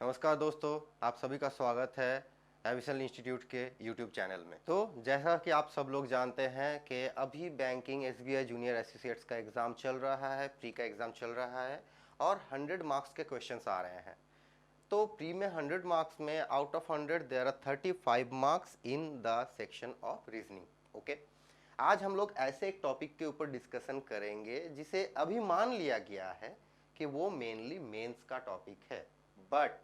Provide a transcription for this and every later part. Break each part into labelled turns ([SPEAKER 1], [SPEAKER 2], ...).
[SPEAKER 1] नमस्कार दोस्तों, आप सभी का स्वागत है एविसल इंस्टीट्यूट के यूट्यूब चैनल में। तो जैसा कि आप सब लोग जानते हैं कि अभी बैंकिंग एसबीआई जूनियर एसोसिएट्स का एग्ज़ाम चल रहा है, प्री का एग्ज़ाम चल रहा है और 100 मार्क्स के क्वेश्चंस आ रहे हैं। तो प्री में 100 मार्क्स में out of 100 there are 35 marks in the section of reasoning. Okay, आज हम लोग ऐसे एक टॉपिक के ऊपर डिस्कशन करेंगे जिसे अभी मान लिया गया है कि वो मेनली मेंस का टॉपिक है, बट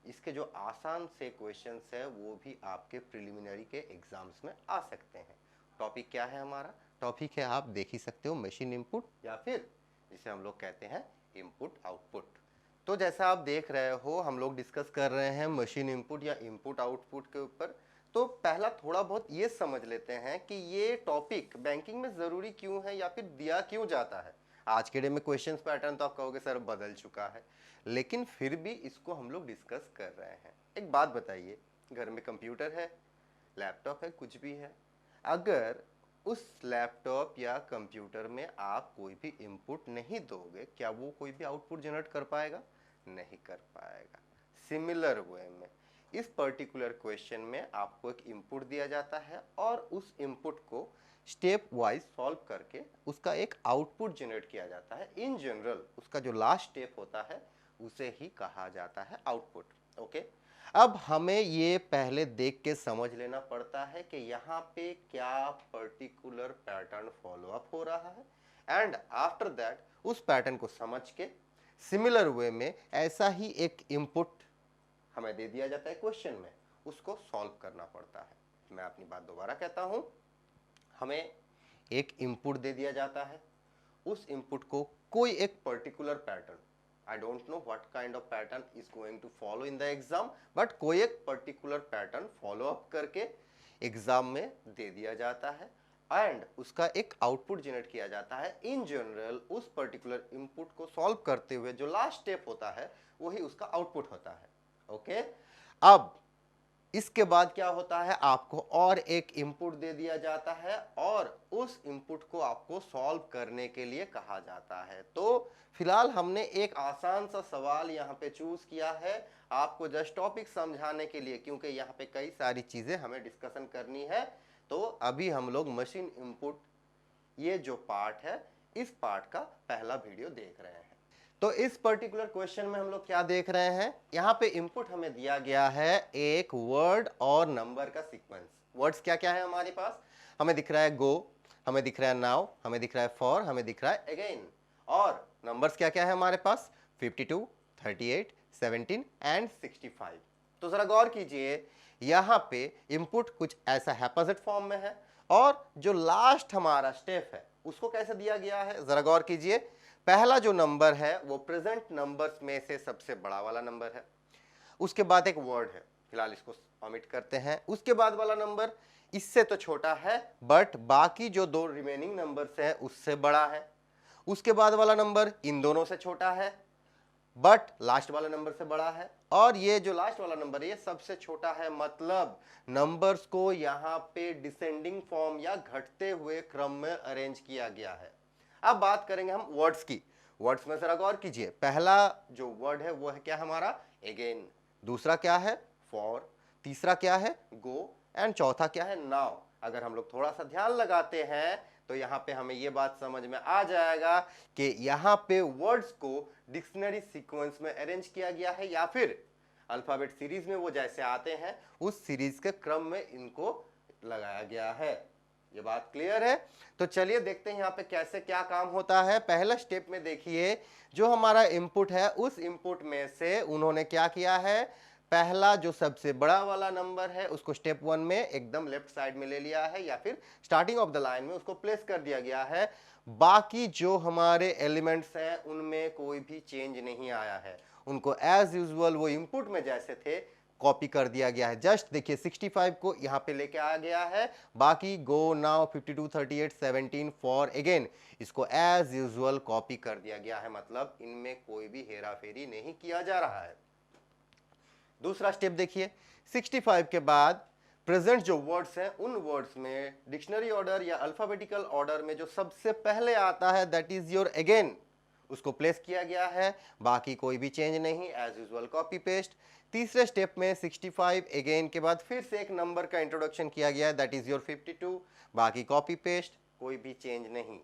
[SPEAKER 1] इसके जो आसान से क्वेश्चंस है वो भी आपके प्रिलिमिनरी के एग्जाम्स में आ सकते हैं। टॉपिक क्या है हमारा? टॉपिक है, आप देख ही सकते हो, मशीन इनपुट या फिर जिसे हम लोग कहते हैं इनपुट आउटपुट। तो जैसा आप देख रहे हो, हम लोग डिस्कस कर रहे हैं मशीन इनपुट या इनपुट आउटपुट के ऊपर। तो पहला थोड़ा बहुत ये समझ लेते हैं कि ये टॉपिक बैंकिंग में ज़रूरी क्यों है या फिर दिया क्यों जाता है। आज के डे में क्वेश्चन पैटर्न तो आप कहोगे सर बदल चुका है, लेकिन फिर भी इसको हम लोग डिस्कस कर रहे हैं। एक बात बताइए, घर में कंप्यूटर है, लैपटॉप है, कुछ भी है, अगर उस लैपटॉप या कंप्यूटर में आप कोई भी इनपुट नहीं दोगे, क्या वो कोई भी आउटपुट जनरेट कर पाएगा? नहीं कर पाएगा। सिमिलर वे में इस पर्टिकुलर क्वेश्चन में आपको एक इनपुट दिया जाता है और उस इनपुट को स्टेप वाइज सॉल्व करके उसका एक आउटपुट जनरेट किया जाता है। इन जनरल उसका जो लास्ट स्टेप होता है उसे ही कहा जाता है आउटपुट। ओके, अब हमें ये पहले देख के समझ लेना पड़ता है कि यहाँ पे क्या पर्टिकुलर पैटर्न फॉलो अप हो रहा है, एंड आफ्टर दैट उस पैटर्न को समझ के सिमिलर वे में ऐसा ही एक इनपुट हमें दे दिया जाता है क्वेश्चन में, उसको सॉल्व करना पड़ता है। मैं अपनी बात दोबारा कहता हूं, हमें एक इनपुट दे दिया जाता है, उस इनपुट को कोई एक particular pattern, I don't know what kind of pattern is going to follow in the exam, but कोई एक पर्टिकुलर पैटर्न फॉलो अप करके एग्जाम में दे दिया जाता है एंड उसका एक आउटपुट जनरेट किया जाता है। इन जनरल उस पर्टिकुलर इनपुट को सॉल्व करते हुए जो लास्ट स्टेप होता है वही उसका आउटपुट होता है। ओके, अब इसके बाद क्या होता है, आपको और एक इनपुट दे दिया जाता है और उस इनपुट को आपको सॉल्व करने के लिए कहा जाता है। तो फिलहाल हमने एक आसान सा सवाल यहाँ पे चूज किया है आपको जस्ट टॉपिक समझाने के लिए, क्योंकि यहाँ पे कई सारी चीजें हमें डिस्कशन करनी है। तो अभी हम लोग मशीन इनपुट ये जो पार्ट है, इस पार्ट का पहला वीडियो देख रहे हैं। तो इस पर्टिकुलर क्वेश्चन में हम लोग क्या देख रहे हैं, यहाँ पे इनपुट हमें दिया गया है एक वर्ड और नंबर का सीक्वेंस। वर्ड्स क्या क्या है हमारे पास? हमें दिख रहा है गो, हमें दिख रहा है नाउ, हमें दिख रहा है फॉर, हमें दिख रहा है अगेन। और नंबर्स क्या क्या है हमारे पास? 52, 38, 17 एंड 65। तो जरा गौर कीजिए, यहाँ पे इनपुट कुछ ऐसा हैपोजिट फॉर्म में है और जो लास्ट हमारा स्टेप है उसको कैसे दिया गया है, जरा गौर कीजिए। पहला जो नंबर है वो प्रेजेंट नंबर्स में से सबसे बड़ा वाला नंबर है, उसके बाद एक वर्ड है, फिलहाल इसको ओमिट करते हैं। उसके बाद वाला नंबर इससे तो छोटा है बट बाकी जो दो रिमेनिंग नंबर्स हैं उससे बड़ा है। उसके बाद वाला नंबर इन दोनों से छोटा है बट लास्ट वाला नंबर से बड़ा है, और ये जो लास्ट वाला नंबर है ये सबसे छोटा है। मतलब नंबर्स को यहाँ पे डिसेंडिंग फॉर्म या घटते हुए क्रम में अरेंज किया गया है। अब बात करेंगे हम वर्ड्स की। वर्ड्स में जरा गौर कीजिए, पहला जो वर्ड है वो है क्या हमारा? अगेन। दूसरा क्या है? फॉर। तीसरा क्या है? गो। एंड चौथा क्या है? नाउ। अगर हम लोग थोड़ा सा ध्यान लगाते हैं तो यहाँ पे हमें ये बात समझ में आ जाएगा कि यहाँ पे वर्ड्स को डिक्शनरी सीक्वेंस में अरेंज किया गया है या फिर अल्फाबेट सीरीज में वो जैसे आते हैं उस सीरीज के क्रम में इनको लगाया गया है। ये बात क्लियर है? तो चलिए देखते हैं यहाँ पे कैसे क्या काम होता है। पहला स्टेप में देखिए, जो हमारा इनपुट है उस इनपुट में से उन्होंने क्या किया है, पहला जो सबसे बड़ा वाला नंबर है उसको स्टेप 1 में एकदम लेफ्ट साइड में ले लिया है या फिर स्टार्टिंग ऑफ द लाइन में उसको प्लेस कर दिया गया है। बाकी जो हमारे एलिमेंट्स हैं उनमें कोई भी चेंज नहीं आया है, उनको एज यूजुअल वो इनपुट में जैसे थे कॉपी कर दिया गया है। जस्ट देखिए 65 को यहाँ पे लेके आ गया है, बाकी गो, नाउ, 52, 38, 17, फॉर, अगेन इसको एज यूजुअल कॉपी कर दिया गया है। मतलब इनमें कोई भी हेरा फेरी नहीं किया जा रहा है। दूसरा स्टेप देखिए, 65 के बाद प्रेजेंट जो वर्ड्स हैं उन वर्ड्स में डिक्शनरी ऑर्डर या अल्फाबेटिकल ऑर्डर में जो सबसे पहले आता है दैट इज योर अगेन, उसको प्लेस किया गया है, बाकी कोई भी चेंज नहीं, एज यूजुअल कॉपी पेस्ट। तीसरे स्टेप में 65 अगेन के बाद फिर से एक नंबर का इंट्रोडक्शन किया गया है, दैट इज योर 52, बाकी कॉपी पेस्ट, कोई भी चेंज नहीं।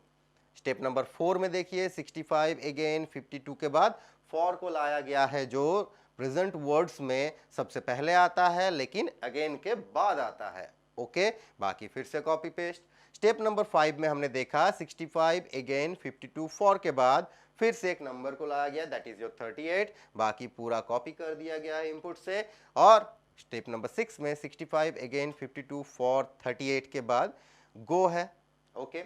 [SPEAKER 1] स्टेप नंबर 4 में देखिए 65 अगेन 52 के बाद फॉर को लाया गया है, जो प्रेजेंट वर्ड्स में सबसे पहले आता है लेकिन अगेन के बाद आता है। ओके, बाकी फिर से कॉपी पेस्ट। स्टेप नंबर 5 में हमने देखा 65 अगेन 52 फॉर के बाद फिर से एक नंबर को लाया गया, दैट इज योर 38, बाकी पूरा कॉपी कर दिया गया है इनपुट से। और स्टेप नंबर 6 में 65 अगेन 52 फॉर 38 के बाद गो है। ओके,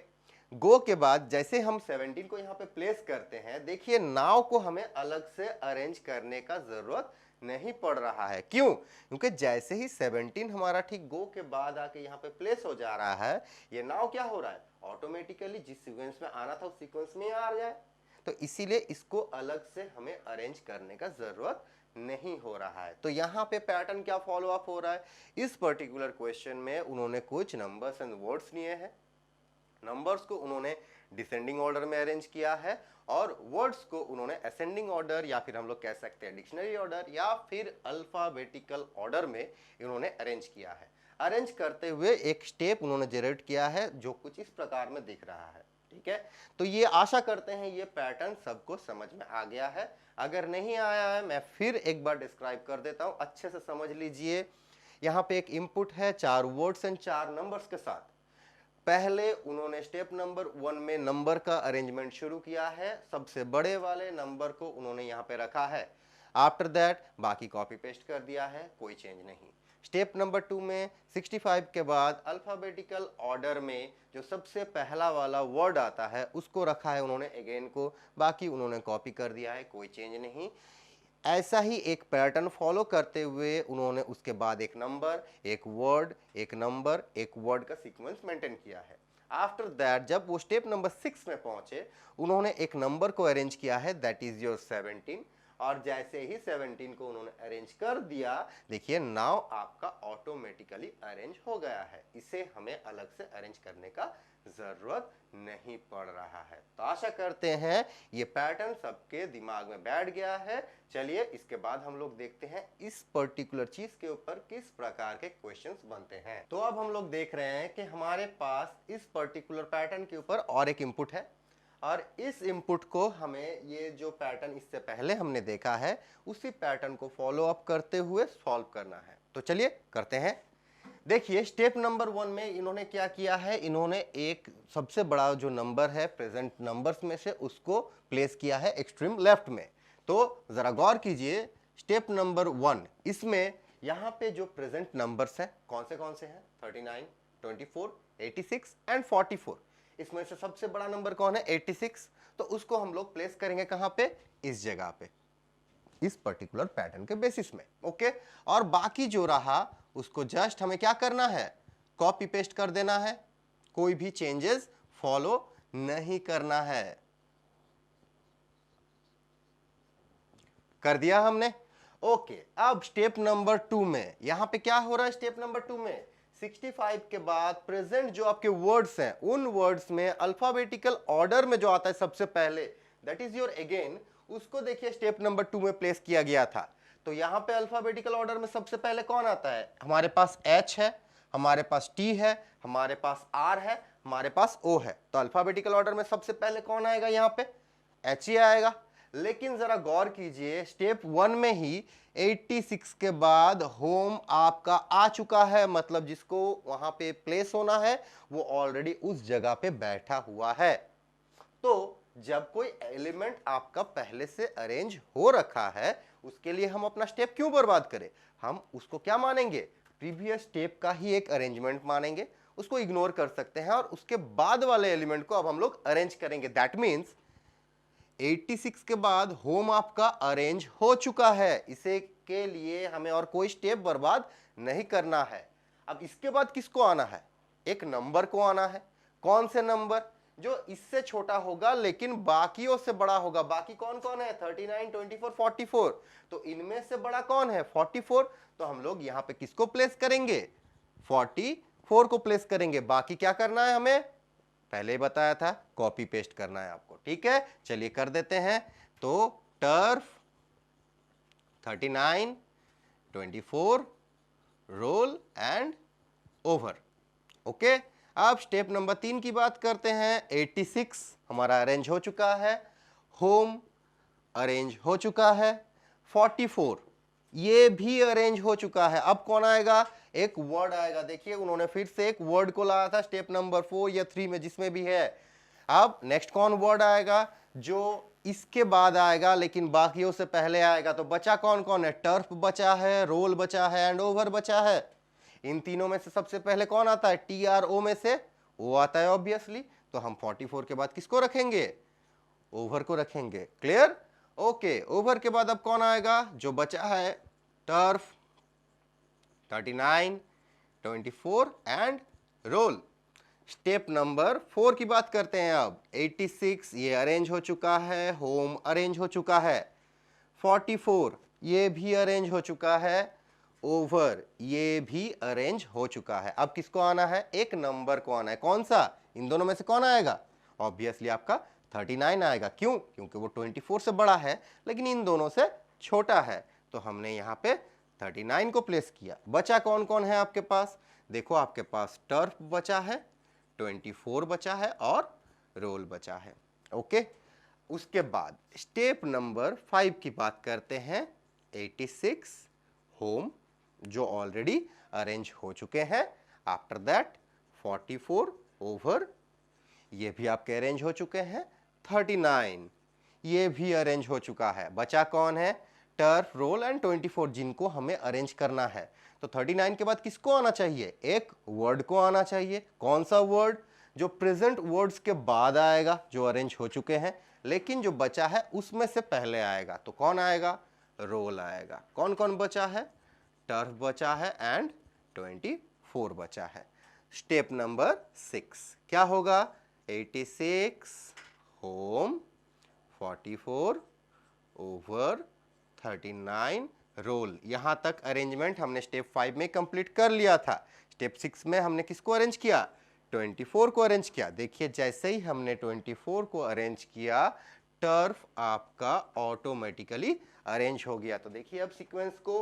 [SPEAKER 1] गो के बाद जैसे हम 17 को यहाँ पे प्लेस करते हैं, देखिए नाव को हमें अलग से अरेंज करने का जरूरत नहीं पड़ रहा है। क्यों? क्योंकि जैसे ही 17 हमारा ठीक गो के बाद आके यहाँ पे प्लेस हो जा रहा है, ये नाव क्या हो रहा है, ऑटोमेटिकली जिस सीक्वेंस में आना था उस सीक्वेंस में आ जाए। तो इसीलिए इसको अलग से हमें अरेंज करने का जरूरत नहीं हो रहा है। तो यहाँ पे पैटर्न क्या फॉलो अप हो रहा है, इस पर्टिकुलर क्वेश्चन में उन्होंने कुछ नंबर्स एंड वर्ड्स लिए हैं। नंबर्स को उन्होंने डिसेंडिंग ऑर्डर में अरेंज किया है और वर्ड्स को उन्होंने असेंडिंग ऑर्डर या फिर हम लोग कह सकते हैं डिक्शनरी ऑर्डर या फिर अल्फाबेटिकल ऑर्डर में इन्होंने अरेंज किया है। अरेंज करते हुए एक स्टेप उन्होंने जनरेट किया है जो कुछ इस प्रकार में दिख रहा है। ठीक है, तो ये आशा करते हैं ये पैटर्न सबको समझ में आ गया है। अगर नहीं आया है मैं फिर एक बार डिस्क्राइब कर देता हूं, अच्छे से समझ लीजिए। यहाँ पे एक इनपुट है 4 वर्ड्स एंड 4 नंबर्स के साथ। पहले उन्होंने स्टेप नंबर 1 में नंबर का अरेंजमेंट शुरू किया है, सबसे बड़े वाले नंबर को उन्होंने यहाँ पे रखा है। आफ्टर दैट बाकी कॉपी पेस्ट कर दिया है, कोई चेंज नहीं। स्टेप नंबर 2 में 65 के बाद अल्फाबेटिकल ऑर्डर में जो सबसे पहला वाला वर्ड आता है उसको रखा है उन्होंने अगेन को, बाकी उन्होंने कॉपी कर दिया है, कोई चेंज नहीं। ऐसा ही एक पैटर्न फॉलो करते हुए उन्होंने उसके बाद एक नंबर, एक वर्ड, एक नंबर, एक वर्ड का सीक्वेंस मेंटेन किया है। आफ्टर दैट जब वो स्टेप नंबर 6 में पहुंचे, उन्होंने एक नंबर को अरेंज किया है, दैट इज योर 17। और जैसे ही 17 को उन्होंने अरेंज कर दिया, देखिए नाउ आपका ऑटोमेटिकली अरेंज हो गया है। इसे हमें अलग से अरेंज करने का जरूरत नहीं पड़ रहा है। तो आशा करते हैं ये पैटर्न सबके दिमाग में बैठ गया है। चलिए इसके बाद हम लोग देखते हैं इस पर्टिकुलर चीज के ऊपर किस प्रकार के क्वेश्चंस बनते हैं। तो अब हम लोग देख रहे हैं कि हमारे पास इस पर्टिकुलर पैटर्न के ऊपर और एक इनपुट है और इस इनपुट को हमें ये जो पैटर्न इससे पहले हमने देखा है उसी पैटर्न को फॉलो अप करते हुए सॉल्व करना है। तो चलिए करते हैं। देखिए स्टेप नंबर 1 में इन्होंने क्या किया है, इन्होंने एक सबसे बड़ा जो नंबर है प्रेजेंट नंबर्स में से उसको प्लेस किया है एक्सट्रीम लेफ्ट में। तो जरा गौर कीजिए स्टेप नंबर 1, इसमें यहाँ पे जो प्रेजेंट नंबर्स हैं कौन से हैं, 39, 24, 86 एंड 44। इसमें से सबसे बड़ा नंबर कौन है, 86। तो उसको हम लोग प्लेस करेंगे कहां पे, इस जगह पे, इस पर्टिकुलर पैटर्न के बेसिस में। ओके, और बाकी जो रहा उसको जस्ट हमें क्या करना है, कॉपी पेस्ट कर देना है, कोई भी चेंजेस फॉलो नहीं करना है। कर दिया हमने। ओके, अब स्टेप नंबर 2 में यहां पे क्या हो रहा है, स्टेप नंबर 2 में 65 के बाद प्रेजेंट जो आपके वर्ड्स हैं उन वर्ड्स में अल्फाबेटिकल ऑर्डर में जो आता है सबसे पहले, दैट इज योर अगेन, उसको देखिए स्टेप नंबर 2 में प्लेस किया गया था। तो यहां पे अल्फाबेटिकल ऑर्डर में सबसे पहले कौन आता है, हमारे पास H है, हमारे पास T है, हमारे पास R है, हमारे पास O है। तो अल्फाबेटिकल ऑर्डर में सबसे पहले कौन आएगा, यहां पे H ही आएगा। लेकिन जरा गौर कीजिए स्टेप 1 में ही 86 के बाद होम आपका आ चुका है, मतलब जिसको वहां पे प्लेस होना है वो ऑलरेडी उस जगह पे बैठा हुआ है। तो जब कोई एलिमेंट आपका पहले से अरेंज हो रखा है उसके लिए हम अपना स्टेप क्यों बर्बाद करें, हम उसको क्या मानेंगे, प्रीवियस स्टेप का ही एक अरेंजमेंट मानेंगे, उसको इग्नोर कर सकते हैं और उसके बाद वाले एलिमेंट को अब हम लोग अरेंज करेंगे। दैट मीन्स 86 के बाद होम आपका अरेंज हो चुका है, इसे के लिए हमें और कोई स्टेप बर्बाद नहीं करना है। अब इसके बाद किसको आना है, एक नंबर को आना है। कौन से नंबर, जो इससे छोटा होगा लेकिन बाकियों से बड़ा होगा। बाकी कौन कौन है, 39, 24, 44। तो इनमें से बड़ा कौन है, 44। तो हम लोग यहां पे किसको प्लेस करेंगे, 44 को प्लेस करेंगे। बाकी क्या करना है हमें, पहले ही बताया था, कॉपी पेस्ट करना है आपको। ठीक है, चलिए कर देते हैं। तो turf 39, 24, roll and over. Okay, अब स्टेप नंबर 3 की बात करते हैं। 86 हमारा अरेंज हो चुका है, होम अरेंज हो चुका है, 44 ये भी अरेंज हो चुका है। अब कौन आएगा? एक वर्ड आएगा। देखिए उन्होंने फिर से एक वर्ड को लाया था स्टेप नंबर 4 या 3 में, जिसमें भी है। अब नेक्स्ट कौन वर्ड आएगा? जो इसके बाद आएगा लेकिन बाकियों से पहले आएगा। तो बचा कौन कौन है? टर्फ बचा है, रोल बचा है एंड ओवर बचा है। इन तीनों में से सबसे पहले कौन आता है? TRO में से वो आता है ऑब्वियसली। तो हम 44 के बाद किसको रखेंगे? ओवर को रखेंगे। क्लियर? ओके, ओवर के बाद अब कौन आएगा? जो बचा है turf 39, 24 and roll. Step number 4 की बात करते हैं। अब 86 ये अरेंज हो चुका है, होम अरेंज हो चुका है, 44 ये भी अरेंज हो चुका है, ओवर ये भी अरेंज हो चुका है। अब किसको आना है? एक नंबर को आना है। कौन सा? इन दोनों में से कौन आएगा? ऑब्वियसली आपका 39 आएगा। क्यों? क्योंकि वो 24 से बड़ा है लेकिन इन दोनों से छोटा है। तो हमने यहाँ पे 39 को प्लेस किया। बचा कौन कौन है आपके पास? देखो आपके पास टर्फ बचा है, 24 बचा है और रोल बचा है। ओके, उसके बाद स्टेप नंबर 5 की बात करते हैं। 86 होम जो ऑलरेडी अरेंज हो चुके हैं। आफ्टर दैट 44 ओवर ये भी आपके अरेंज हो चुके हैं, 39 ये भी अरेंज हो चुका है। बचा कौन है? टर्फ, रोल एंड 24 जिनको हमें अरेंज करना है। तो 39 के बाद किसको आना चाहिए? एक वर्ड को आना चाहिए। कौन सा वर्ड? जो प्रेजेंट वर्ड्स के बाद आएगा, जो अरेंज हो चुके हैं, लेकिन जो बचा है उसमें से पहले आएगा। तो कौन आएगा? रोल आएगा। कौन कौन बचा है? टर्फ बचा है एंड 24 बचा है। स्टेप नंबर 6 क्या होगा? 86 होम, 44 ओवर, 39 रोल। यहां तक अरेंजमेंट हमने स्टेप 5 में कंप्लीट कर लिया था। स्टेप 6 में हमने किसको अरेंज किया? 24 को अरेंज किया। देखिए जैसे ही हमने 24 को अरेंज किया, टर्फ आपका ऑटोमेटिकली अरेंज हो गया। तो देखिए अब सीक्वेंस को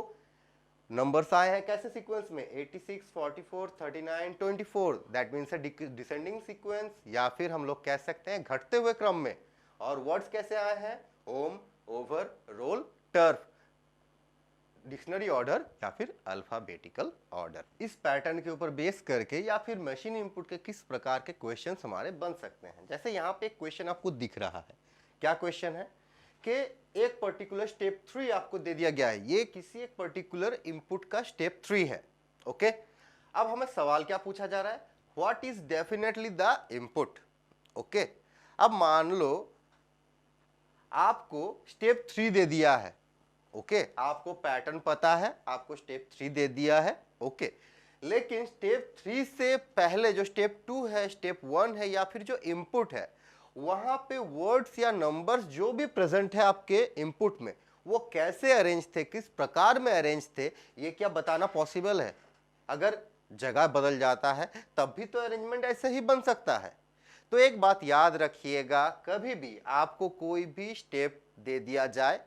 [SPEAKER 1] नंबर्स आए हैं कैसे सीक्वेंस में? 86, 44, 39, 24। दैट मीन्स डिसेंडिंग सीक्वेंस, या फिर हम लोग कह सकते हैं घटते हुए क्रम में। और वर्ड्स कैसे आए हैं? Home, over, roll, turf. Dictionary order या फिर अल्फाबेटिकल ऑर्डर। इस पैटर्न के ऊपर बेस करके या फिर मशीन इनपुट के किस प्रकार के क्वेश्चंस हमारे बन सकते हैं। जैसे यहाँ पे एक क्वेश्चन आपको दिख रहा है। क्या क्वेश्चन है? कि एक पर्टिकुलर स्टेप 3 आपको दे दिया गया है। ये किसी एक पर्टिकुलर इनपुट का स्टेप 3 है। ओके, अब हमें सवाल क्या पूछा जा रहा है? What is definitely the input. Okay, अब मान लो आपको स्टेप 3 दे दिया है। ओके, आपको पैटर्न पता है, आपको स्टेप 3 दे दिया है। ओके, लेकिन स्टेप 3 से पहले जो स्टेप 2 है, स्टेप 1 है, या फिर जो इनपुट है, वहां पे वर्ड्स या नंबर्स जो भी प्रेजेंट है आपके इनपुट में, वो कैसे अरेंज थे, किस प्रकार में अरेंज थे, ये क्या बताना पॉसिबल है? अगर जगह बदल जाता है तब भी तो अरेंजमेंट ऐसे ही बन सकता है। तो एक बात याद रखिएगा, कभी भी आपको कोई भी स्टेप दे दिया जाए,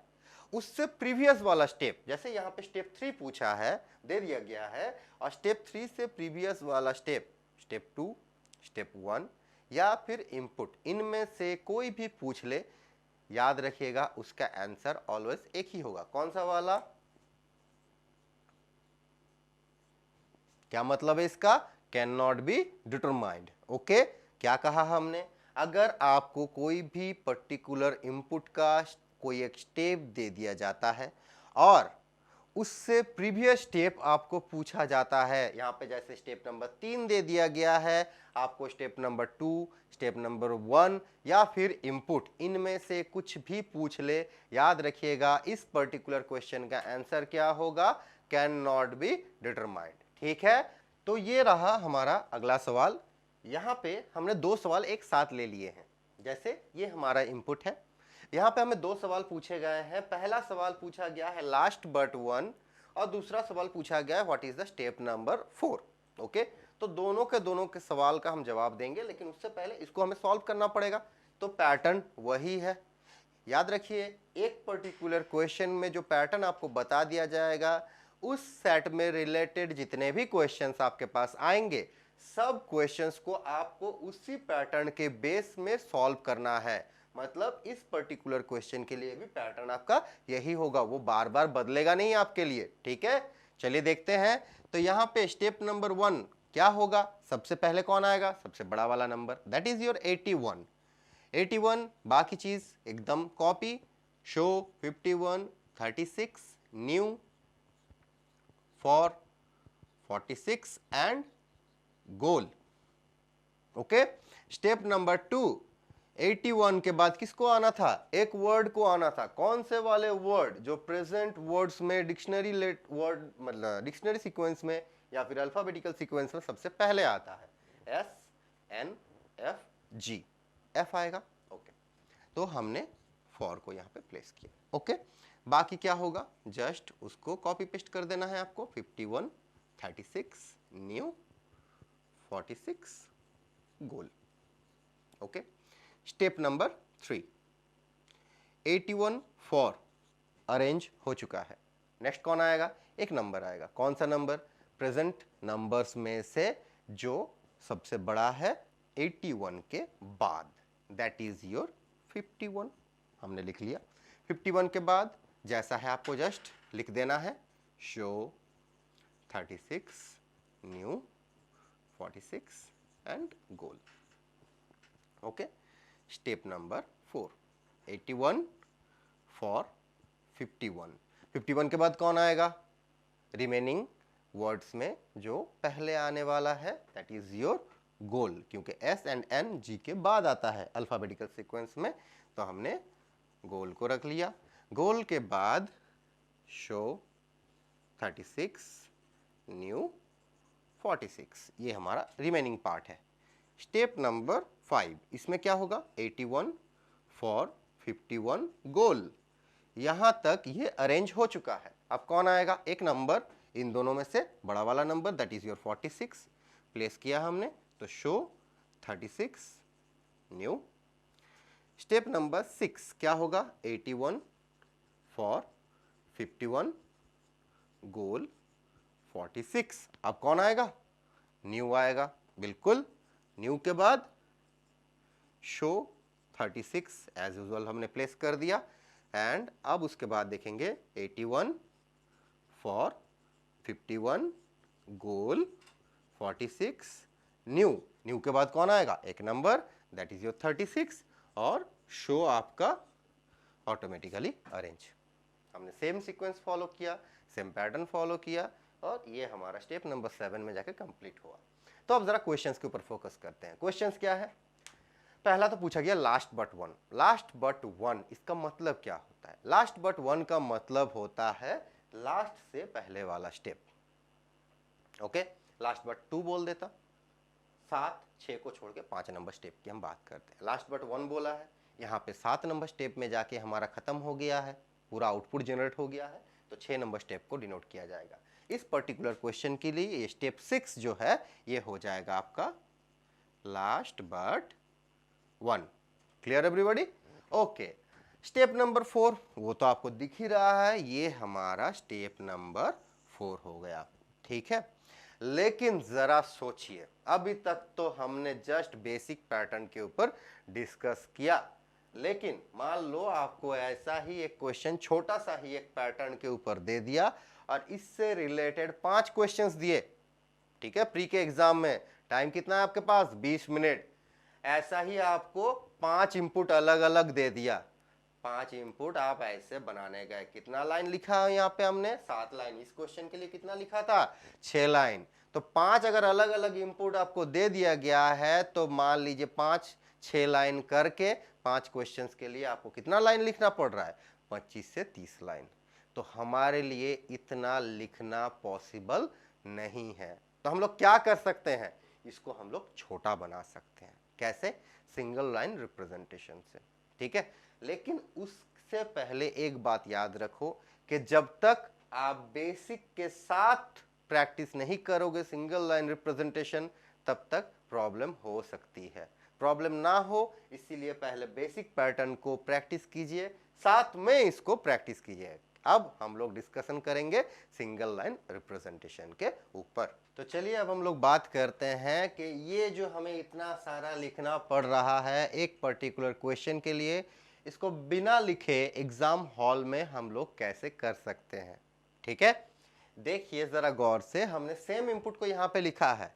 [SPEAKER 1] उससे प्रीवियस वाला स्टेप, जैसे यहाँ पे स्टेप 3 पूछा है, दे दिया गया है, और स्टेप 3 से प्रीवियस वाला स्टेप, स्टेप 2, स्टेप 1 या फिर इनपुट, इनमें से कोई भी पूछ ले, याद रखिएगा उसका आंसर ऑलवेज एक ही होगा। कौन सा वाला? क्या मतलब है इसका? Can not be determined. Okay, क्या कहा हमने? अगर आपको कोई भी पर्टिकुलर इनपुट का कोई एक स्टेप दे दिया जाता है और उससे प्रीवियस स्टेप आपको पूछा जाता है, यहाँ पे जैसे स्टेप नंबर 3 दे दिया गया है, आपको स्टेप नंबर 2, स्टेप नंबर 1 या फिर इनपुट, इनमें से कुछ भी पूछ ले, याद रखिएगा इस पर्टिकुलर क्वेश्चन का आंसर क्या होगा? Can not be determined. ठीक है, तो ये रहा हमारा अगला सवाल। यहाँ पे हमने 2 सवाल एक साथ ले लिए हैं। जैसे ये हमारा इनपुट है, यहाँ पे हमें 2 सवाल पूछे गए हैं। पहला सवाल पूछा गया है लास्ट बट 1 और दूसरा सवाल पूछा गया है what is the step number 4। Okay, तो दोनों के सवाल का हम जवाब देंगे, लेकिन उससे पहले इसको हमें सॉल्व करना पड़ेगा। तो पैटर्न वही है, याद रखिए एक पर्टिकुलर क्वेश्चन में जो पैटर्न आपको बता दिया जाएगा, उस सेट में रिलेटेड जितने भी क्वेश्चंस आपके पास आएंगे, सब क्वेश्चंस को आपको उसी पैटर्न के बेस में सॉल्व करना है। मतलब इस पर्टिकुलर क्वेश्चन के लिए भी पैटर्न आपका यही होगा, वो बार बार बदलेगा नहीं आपके लिए, ठीक है। चलिए देखते हैं। तो यहां पे स्टेप नंबर 1 क्या होगा, सबसे पहले कौन आएगा, सबसे बड़ा वाला नंबर, दैट इज योर 81। 81, बाकी चीज एकदम copy, show 51 36 new for 46 and goal. Okay, step number 2, 81 के बाद किसको आना था, एक वर्ड को आना था। कौन से वाले वर्ड, जो प्रेजेंट वर्ड्स में डिक्शनरी वर्ड, मतलब डिक्शनरी सीक्वेंस में या फिर अल्फाबेटिकल सीक्वेंस में सबसे पहले आता है, SNFG, F आएगा। ओके, तो हमने फॉर को यहाँ पे प्लेस किया। ओके, बाकी क्या होगा, जस्ट उसको कॉपी पेस्ट कर देना है आपको, 51 36 new 46 goal. Okay, step number 3, 81 for arrange हो चुका है। नेक्स्ट कौन आएगा, एक नंबर आएगा। कौन सा नंबर, प्रेजेंट नंबर्स में से जो सबसे बड़ा है 81 के बाद, दैट इज योर 51। हमने लिख लिया। 51 के बाद जैसा है आपको जस्ट लिख देना है, show 36 new 46 and goal. Okay, step number 4, 81 for 51। 51 के बाद कौन आएगा, रिमेनिंग वर्ड्स में जो पहले आने वाला है, दैट इज योर गोल, क्योंकि S एंड N G के बाद आता है अल्फाबेटिकल सीक्वेंस में, तो हमने गोल को रख लिया। गोल के बाद शो 36 न्यू 46, ये हमारा रिमेनिंग पार्ट है। स्टेप नंबर 5, इसमें क्या होगा, 81 फॉर 51 गोल। यहां तक ये अरेंज हो चुका है। अब कौन आएगा, एक नंबर, इन दोनों में से बड़ा वाला number, that is your 46, place किया हमने, तो शो 36 न्यू। स्टेप नंबर 6 क्या होगा, 81 फॉर 51 गोल 46। अब कौन आएगा, न्यू आएगा, बिल्कुल। न्यू के बाद शो 36 एज यूजुअल हमने प्लेस कर दिया, एंड अब उसके बाद देखेंगे 81 फॉर 51 गोल 46 न्यू। न्यू के बाद कौन आएगा, एक नंबर, दैट इज योर 36, और शो आपका ऑटोमेटिकली अरेंज। हमने सेम सीक्वेंस फॉलो किया, सेम पैटर्न फॉलो किया, और ये हमारा स्टेप नंबर 7 में जाके कंप्लीट हुआ। तो अब जरा क्वेश्चंस के ऊपर फोकस करते हैं। क्वेश्चंस क्या है, पहला तो पूछा गया last but one. Last but one, इसका मतलब क्या होता है, लास्ट बट वन का मतलब होता है लास्ट से पहले वाला स्टेप। ओके, लास्ट बट 2 बोल देता, 7 6 को छोड़ के 5 नंबर स्टेप की हम बात करते हैं। लास्ट बट 1 बोला है, यहाँ पे 7 नंबर स्टेप में जाके हमारा खत्म हो गया है, पूरा आउटपुट जनरेट हो गया है, तो 6 नंबर स्टेप को डिनोट किया जाएगा। इस पर्टिकुलर क्वेश्चन के लिए ये स्टेप 6 जो है ये हो जाएगा आपका last but 1। Clear everybody? Okay, step number 4 वो तो आपको दिख ही रहा है, ये हमारा स्टेप नंबर 4 हो गया, ठीक है। लेकिन जरा सोचिए, अभी तक तो हमने जस्ट बेसिक पैटर्न के ऊपर डिस्कस किया, लेकिन मान लो आपको ऐसा ही एक क्वेश्चन, छोटा सा ही एक पैटर्न के ऊपर दे दिया और इससे रिलेटेड 5 क्वेश्चंस दिए, ठीक है। प्री के एग्जाम में टाइम कितना है आपके पास, 20 मिनट। ऐसा ही आपको 5 इंपुट अलग अलग दे दिया, 5 इंपुट आप ऐसे बनाने गए। कितना लाइन लिखा है यहाँ पे हमने, 7 लाइन। इस क्वेश्चन के लिए कितना लिखा था, 6 लाइन। तो 5 अगर अलग अलग इंपुट आपको दे दिया गया है, तो मान लीजिए 5 6 लाइन करके 5 क्वेश्चंस के लिए आपको कितना लाइन लिखना पड़ रहा है, 25 से 30 लाइन। तो हमारे लिए इतना लिखना पॉसिबल नहीं है। तो हम लोग क्या कर सकते हैं, इसको हम लोग छोटा बना सकते हैं। कैसे, सिंगल लाइन रिप्रेजेंटेशन से, ठीक है। लेकिन उससे पहले एक बात याद रखो कि जब तक आप बेसिक के साथ प्रैक्टिस नहीं करोगे सिंगल लाइन रिप्रेजेंटेशन तब तक प्रॉब्लम हो सकती है। प्रॉब्लम ना हो इसीलिए पहले बेसिक पैटर्न को प्रैक्टिस कीजिए, साथ में इसको प्रैक्टिस कीजिए। अब हम लोग डिस्कशन करेंगे सिंगल लाइन रिप्रेजेंटेशन के ऊपर। तो चलिए अब हम लोग बात करते हैं कि ये जो हमें इतना सारा लिखना पड़ रहा है एक पर्टिकुलर क्वेश्चन के लिए, इसको बिना लिखे एग्जाम हॉल में हम लोग कैसे कर सकते हैं। ठीक है, देखिए जरा गौर से, हमने सेम इनपुट को यहाँ पे लिखा है,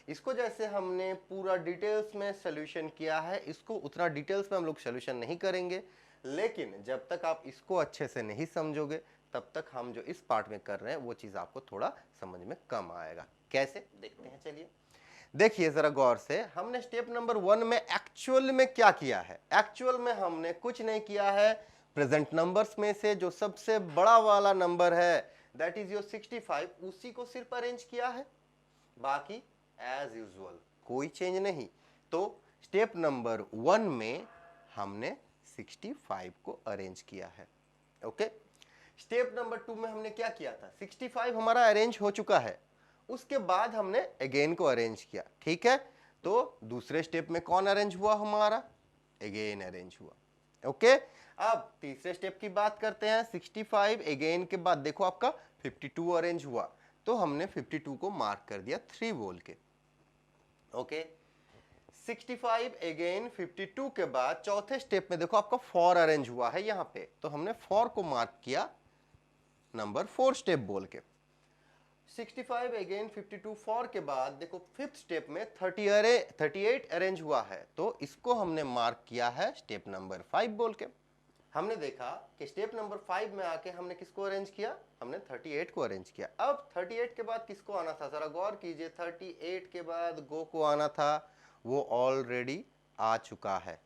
[SPEAKER 1] इसको जैसे हमने पूरा डिटेल्स में सोल्यूशन किया है, इसको उतना डिटेल्स में हम लोग सोल्यूशन नहीं करेंगे, लेकिन जब तक आप इसको अच्छे से नहीं समझोगे तब तक हम जो इस पार्ट में कर रहे हैं वो चीज आपको थोड़ा समझ में कम आएगा। कैसे देखते हैं, चलिए देखिए जरा गौर से, हमने स्टेप नंबर 1 में एक्चुअल में क्या किया है। एक्चुअल में हमने कुछ नहीं किया है, प्रेजेंट नंबर्स में से जो सबसे बड़ा वाला नंबर है दैट इज योर 65, उसी को सिर्फ अरेंज किया है, बाकी एज यूजुअल कोई चेंज नहीं। तो स्टेप नंबर 1 में हमने 65 को अरेंज किया है। ओके, स्टेप नंबर 2 में हमने क्या किया था, 65 हमारा अरेंज हो चुका है, उसके बाद हमने अगेन को अरेंज किया। ठीक है, तो दूसरे स्टेप में कौन अरेंज हुआ, हमारा अगेन अरेंज हुआ। ओके, अब तीसरे स्टेप की बात करते हैं, 65 अगेन के बाद देखो आपका 52 अरेंज हुआ, तो हमने 52 को मार्क कर दिया 3 बोल के। ओके, 65 अगेन 52 के बाद चौथे स्टेप में देखो आपका 4 अरेंज हुआ है यहाँ पे, तो हमने 4 को मार्क किया नंबर 4 स्टेप बोल के। 65 अगेन 52 4 के बाद देखो फिफ्थ स्टेप में 38 अरेंज हुआ है, तो इसको हमने मार्क किया है स्टेप नंबर 5 बोल के। हमने देखा कि स्टेप नंबर 5 में आके हमने किसको अरेंज किया, हमने 38 को अरेंज किया। अब 38 के बाद किसको आना था, जरा गौर कीजिए, 38 के बाद गो को आना था, वो ऑलरेडी आ चुका है,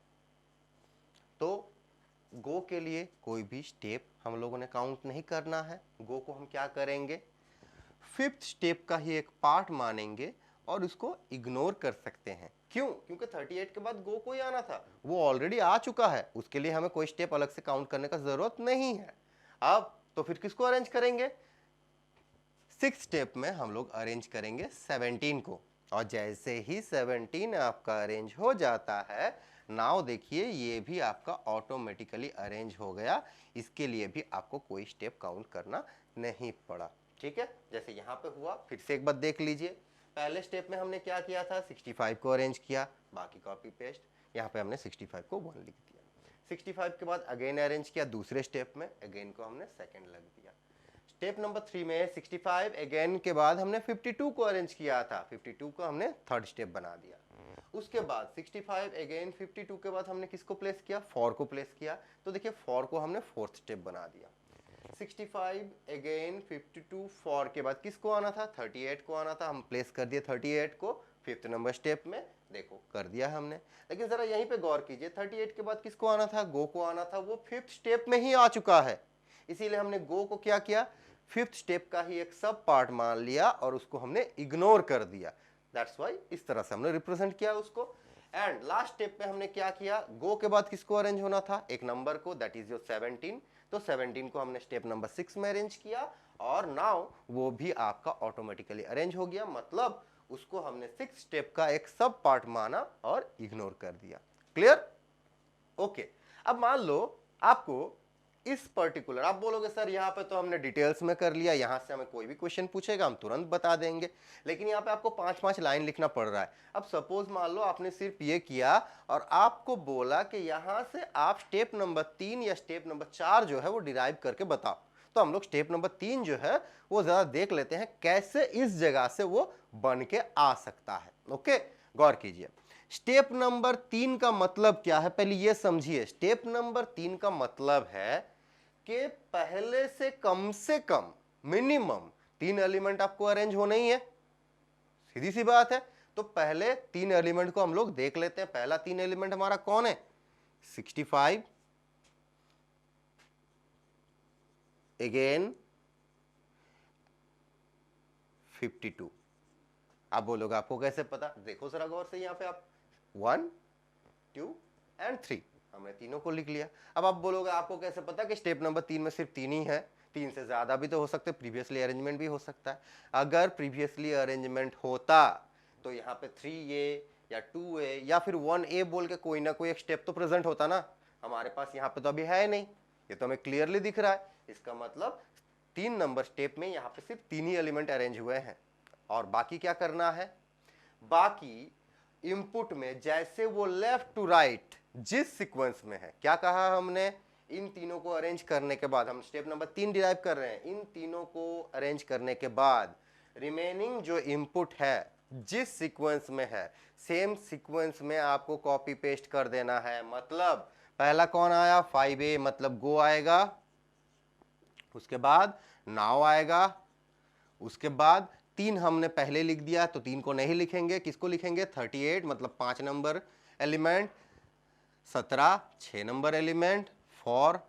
[SPEAKER 1] तो गो के लिए कोई भी स्टेप हम लोगों ने काउंट नहीं करना है। गो को हम क्या करेंगे, फिफ्थ स्टेप का ही एक पार्ट मानेंगे और उसको इग्नोर कर सकते हैं। क्यों, क्योंकि 38 के बाद गो को ही आना था, वो ऑलरेडी आ चुका है, उसके लिए हमें कोई स्टेप अलग से काउंट करने का जरूरत नहीं है। अब तो फिर किसको अरेंज करेंगे, सिक्स स्टेप में हम लोग अरेंज करेंगे 17 को, और जैसे ही 17 आपका अरेंज हो जाता है, नाउ देखिए ये भी आपका ऑटोमेटिकली अरेंज हो गया, इसके लिए भी आपको कोई स्टेप काउंट करना नहीं पड़ा। ठीक है, जैसे यहाँ पे हुआ, फिर से एक बार देख लीजिए, पहले स्टेप में हमने क्या किया था, 65 को अरेंज किया, बाकी कॉपी पेस्ट, यहाँ पे हमने 65 को 1 लिख दिया। 65 के बाद अगेन अरेंज किया दूसरे स्टेप में, अगेन को हमने सेकंड लग दिया। स्टेप नंबर 3 में 65 अगेन के बाद हमने 52 को अरेंज किया था, 52 को हमने थर्ड स्टेप बना दिया। उसके बाद 65 अगेन 52 के बाद हमने किसको प्लेस किया, 4 को प्लेस किया, तो देखिए 4 को हमने फोर्थ स्टेप बना दिया। 65 अगेन 52 4 के बाद किसको आना था, 38 को आना था, हम प्लेस कर दिए 38 को फिफ्थ नंबर स्टेप में, देखो कर दिया हमने। लेकिन जरा यहीं पे गौर कीजिए, 38 के बाद किसको आना था, गो को आना था, वो फिफ्थ स्टेप में ही आ चुका है, इसीलिए हमने गो को क्या किया, फिफ्थ स्टेप का ही एक सब पार्ट मान लिया और उसको हमने इग्नोर कर दिया। दैट्स व्हाई इस तरह से हमने रिप्रेजेंट किया उसको। एंड लास्ट स्टेप में हमने क्या किया, गो के बाद किसको अरेंज होना था, एक नंबर को, दैट इज योर 17, तो 17 को हमने स्टेप नंबर 6 में अरेंज किया, और नाउ वो भी आपका ऑटोमेटिकली अरेंज हो गया, मतलब उसको हमने 6 स्टेप का एक सब पार्ट माना और इग्नोर कर दिया। Clear, okay. अब मान लो आपको इस पर्टिकुलर, आप बोलोगे सर यहाँ पे तो हमने डिटेल्स में कर लिया, यहाँ से हमें कोई भी क्वेश्चन पूछेगा हम तुरंत बता देंगे, लेकिन यहाँ पे आपको 5-5 लाइन लिखना पड़ रहा है। अब सपोज मान लो आपने सिर्फ ये किया और आपको बोला कि यहाँ से आप स्टेप नंबर 3 या स्टेप नंबर 4 जो है वो डिराइव करके बताओ, तो हम लोग स्टेप नंबर 3 जो है वो जरा देख लेते हैं कैसे इस जगह से वो बन के आ सकता है। ओके, गौर कीजिए, स्टेप नंबर 3 का मतलब क्या है, पहले ये समझिए। स्टेप नंबर 3 का मतलब है कि पहले से कम मिनिमम 3 एलिमेंट आपको अरेंज होना ही है, सीधी सी बात है। तो पहले 3 एलिमेंट को हम लोग देख लेते हैं। पहला 3 एलिमेंट हमारा कौन है, 65 अगेन 52। आप बोलोगे आपको कैसे पता, देखो जरा गौर से, यहां पे आप 1 2 एंड 3, हमने तीनों को लिख लिया। अब आप बोलोगे आपको कैसे पता कि स्टेप नंबर 3 में सिर्फ 3 ही है, 3 से ज़्यादा भी तो हो सकते, प्रीवियसली अरेंजमेंट भी हो सकता है। अगर प्रीवियसली अरेंजमेंट होता तो यहाँ पे 3A या 2A या फिर 1A बोल के कोई ना कोई एक स्टेप तो प्रेजेंट होता ना। हमारे पास यहाँ पे तो अभी है नहीं, ये तो हमें क्लियरली दिख रहा है। इसका मतलब 3 नंबर स्टेप में यहाँ पे सिर्फ 3 ही एलिमेंट अरेंज हुए हैं। और बाकी क्या करना है, बाकी इनपुट में जैसे वो लेफ्ट टू राइट जिस सीक्वेंस में है, क्या कहा हमने, इन तीनों को अरेंज करने के बाद, हम स्टेप नंबर 3 डिराइव कर रहे हैं, इन तीनों को अरेंज करने के बाद रिमेनिंग जो इनपुट है जिस सीक्वेंस में है, सेम सीक्वेंस में आपको कॉपी पेस्ट कर देना है। मतलब पहला कौन आया, 5A मतलब गो आएगा, उसके बाद नाउ आएगा, उसके बाद 3 हमने पहले लिख दिया तो 3 को नहीं लिखेंगे, किसको लिखेंगे, 38 मतलब 5 नंबर एलिमेंट, 17 6 नंबर एलिमेंट, 4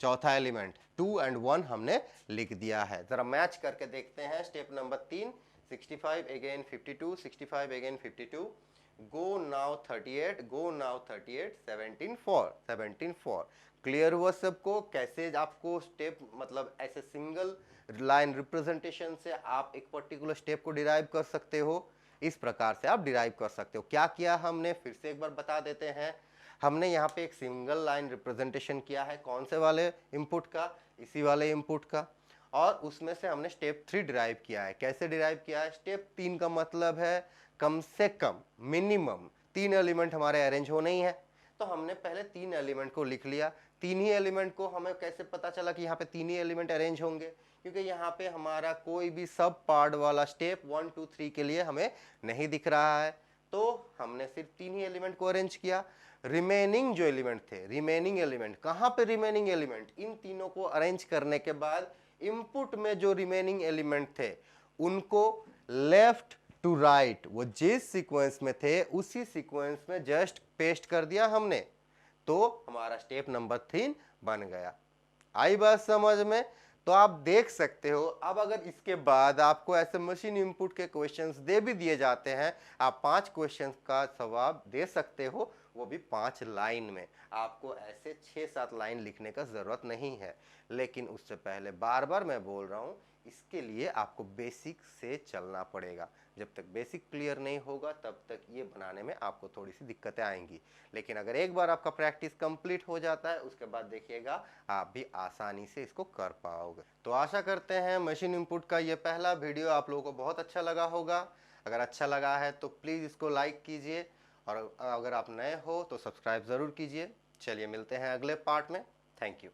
[SPEAKER 1] चौथा एलिमेंट, 2 एंड 1 हमने लिख दिया है। जरा मैच करके देखते हैं। Step number 3 65 again 52, 65 again 52, go now 38, go now 38, 17 4, 17 4। Clear हुआ सबको कैसे आपको स्टेप, मतलब ऐसे सिंगल लाइन रिप्रेजेंटेशन से आप एक पर्टिकुलर स्टेप को डिराइव कर सकते हो। इस प्रकार से आप डिराइव कर सकते हो। क्या किया हमने, फिर से एक बार बता देते हैं। हमने यहाँ पे एक सिंगल लाइन रिप्रेजेंटेशन किया है, कौन से वाले इनपुट का, इसी वाले इनपुट का, और उसमें से हमने स्टेप 3 डिराइव किया है। कैसे डिराइव किया है, स्टेप 3 का मतलब है कम से कम मिनिमम 3 एलिमेंट हमारे अरेंज होने ही है। तो हमने पहले 3 एलिमेंट को लिख लिया। 3 ही एलिमेंट को हमें कैसे पता चला कि यहाँ पे 3 ही एलिमेंट अरेंज होंगे, क्योंकि यहाँ पे हमारा कोई भी सब पार्ट वाला स्टेप 1 2 3 के लिए हमें नहीं दिख रहा है। तो हमने सिर्फ 3 ही एलिमेंट को अरेंज किया। रिमेनिंग जो एलिमेंट थे, रिमेनिंग एलिमेंट कहाँ पे, रिमेनिंग एलिमेंट इन तीनों को अरेंज करने के बाद इनपुट में जो रिमेनिंग एलिमेंट थे उनको लेफ्ट टू राइट, वो जिस सीक्वेंस में थे उसी सीक्वेंस में जस्ट पेस्ट कर दिया हमने, तो हमारा स्टेप नंबर 3 बन गया। आई बात समझ में। तो आप देख सकते हो, अब अगर इसके बाद आपको ऐसे मशीन इनपुट के क्वेश्चंस दे भी दिए जाते हैं, आप 5 क्वेश्चंस का जवाब दे सकते हो, वो भी 5 लाइन में। आपको ऐसे 6-7 लाइन लिखने का जरूरत नहीं है। लेकिन उससे पहले बार बार मैं बोल रहा हूं, इसके लिए आपको बेसिक से चलना पड़ेगा। जब तक बेसिक क्लियर नहीं होगा तब तक ये बनाने में आपको थोड़ी सी दिक्कतें आएंगी। लेकिन अगर एक बार आपका प्रैक्टिस कंप्लीट हो जाता है, उसके बाद देखिएगा आप भी आसानी से इसको कर पाओगे। तो आशा करते हैं मशीन इनपुट का ये पहला वीडियो आप लोगों को बहुत अच्छा लगा होगा। अगर अच्छा लगा है तो प्लीज़ इसको लाइक कीजिए, और अगर आप नए हो तो सब्सक्राइब ज़रूर कीजिए। चलिए मिलते हैं अगले पार्ट में। Thank you.